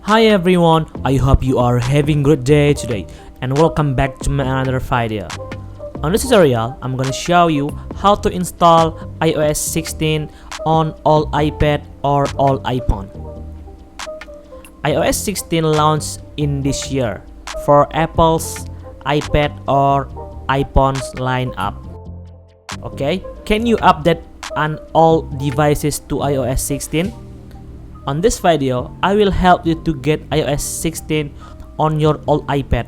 Hi everyone, I hope you are having a good day today and welcome back to my another video. On this tutorial, I'm gonna show you how to install iOS 16 on all iPad or all iPhone. iOS 16 launched in this year for Apple's iPad or iPhone's lineup. Okay, can you update on all devices to iOS 16? On this video, I will help you to get iOS 16 on your old iPad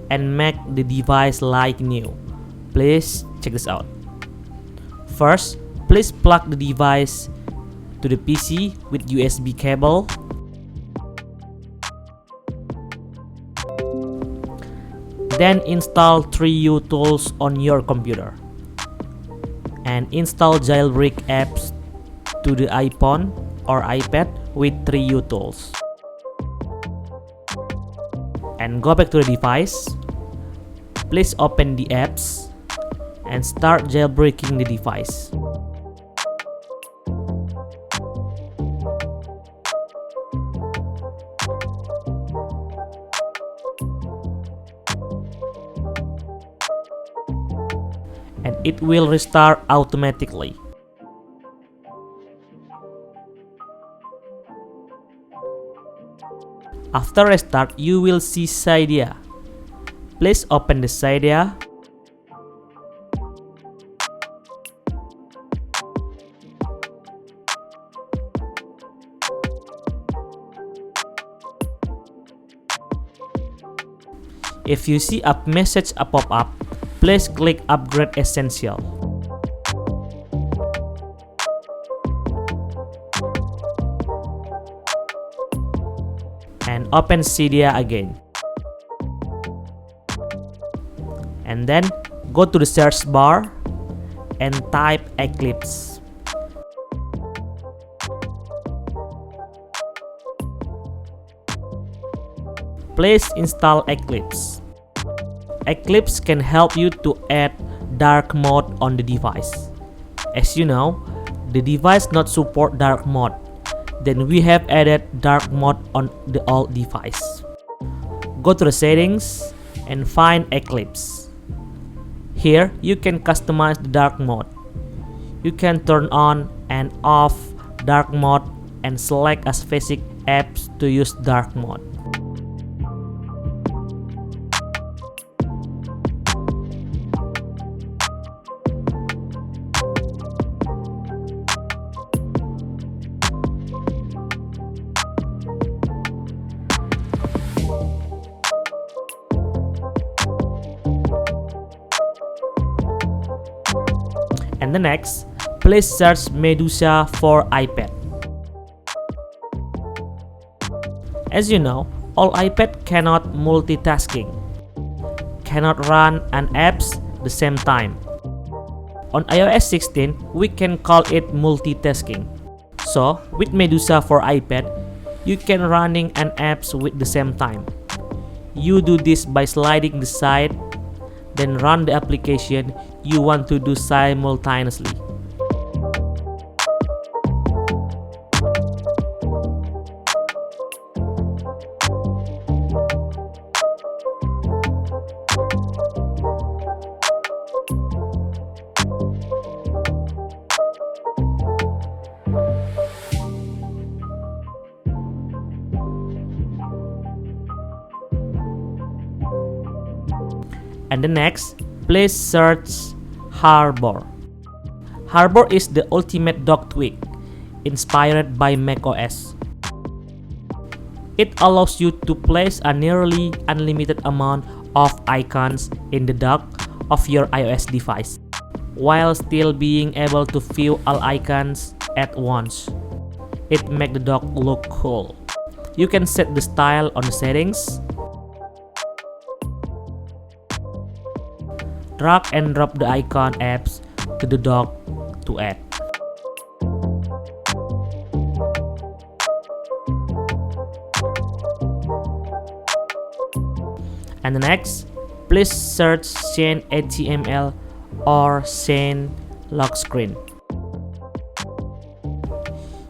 and make the device like new. Please check this out. First, please plug the device to the PC with USB cable. Then install 3U tools on your computer and install Jailbreak apps to the iPhone or iPad with 3U tools. And go back to the device. Please open the apps and start jailbreaking the device. And it will restart automatically. After restart, you will see Cydia. Please open the Cydia. If you see a message pop up, please click Upgrade Essential. And open Cydia again. And then go to the search bar and type Eclipse. Please install Eclipse. Eclipse can help you to add dark mode on the device. As you know, the device not support dark mode. Then we have added dark mode on the old device. Go to the settings and find Eclipse. Here you can customize the dark mode. You can turn on and off dark mode and select a specific apps to use dark mode. And the next, please search Medusa for iPad. As you know, all iPad cannot multitasking, cannot run an apps the same time. On iOS 16, we can call it multitasking. So, with Medusa for iPad, you can running an apps with the same time. You do this by sliding the side, then run the application you want to do simultaneously. And the next, please search Harbor. Harbor is the ultimate dock tweak, inspired by macOS. It allows you to place a nearly unlimited amount of icons in the dock of your iOS device, while still being able to view all icons at once. It makes the dock look cool. You can set the style on the settings. Drag and drop the icon apps to the dock to add. And the next, please search Shine HTML or Shine lock screen.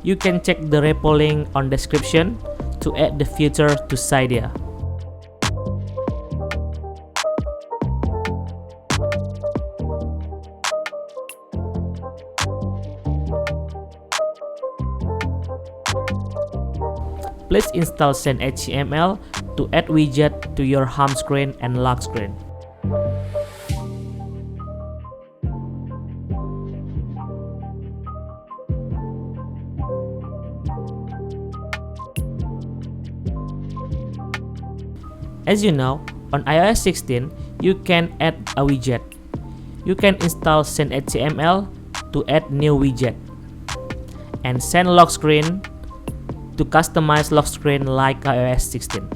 You can check the repo link on description to to add the feature to Cydia. Please install Send.html to add widget to your home screen and lock screen. As you know, on iOS 16, you can add a widget. You can install Send.html to add new widget, and Send lock screen to customize lock screen like iOS 16.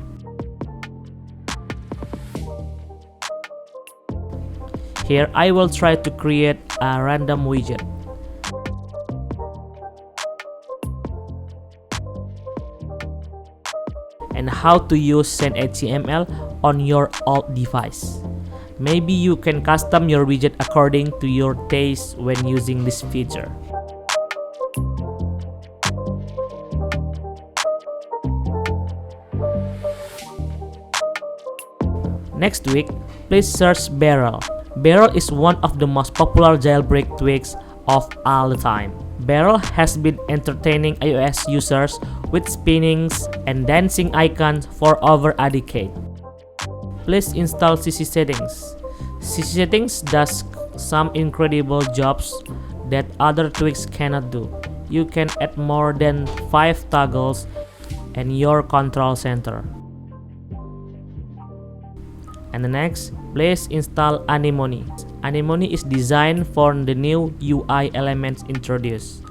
Here I will try to create a random widget. And how to use Send.html on your old device. Maybe you can custom your widget according to your taste when using this feature. Next week, please search Barrel. Barrel is one of the most popular jailbreak tweaks of all the time. Barrel has been entertaining iOS users with spinnings and dancing icons for over a decade. Please install CC Settings. CC Settings does some incredible jobs that other tweaks cannot do. You can add more than 5 toggles in your control center. And the next, please install Anemone. Anemone is designed for the new UI elements introduced.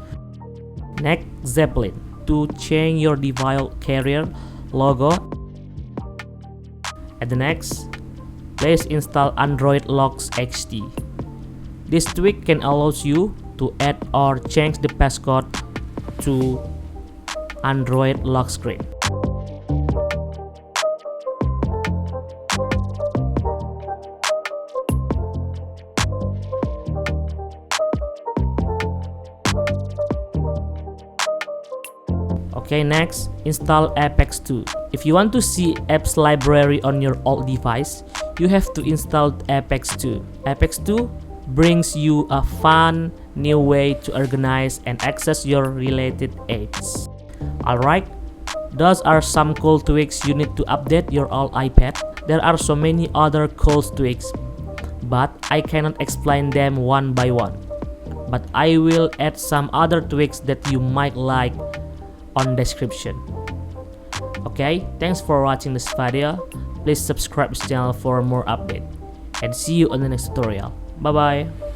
Next, Zeppelin to change your device carrier logo. And the next, please install Android Locks HD. This tweak can allow you to add or change the passcode to Android lock screen. Okay, next, install Apex 2. If you want to see apps library on your old device, you have to install Apex 2. Apex 2 brings you a fun new way to organize and access your related apps. Alright, those are some cool tweaks you need to update your old iPad. There are so many other cool tweaks, but I cannot explain them one by one. But I will add some other tweaks that you might like on description. Okay, thanks for watching this video. Please subscribe this channel for more update, and see you on the next tutorial. Bye bye.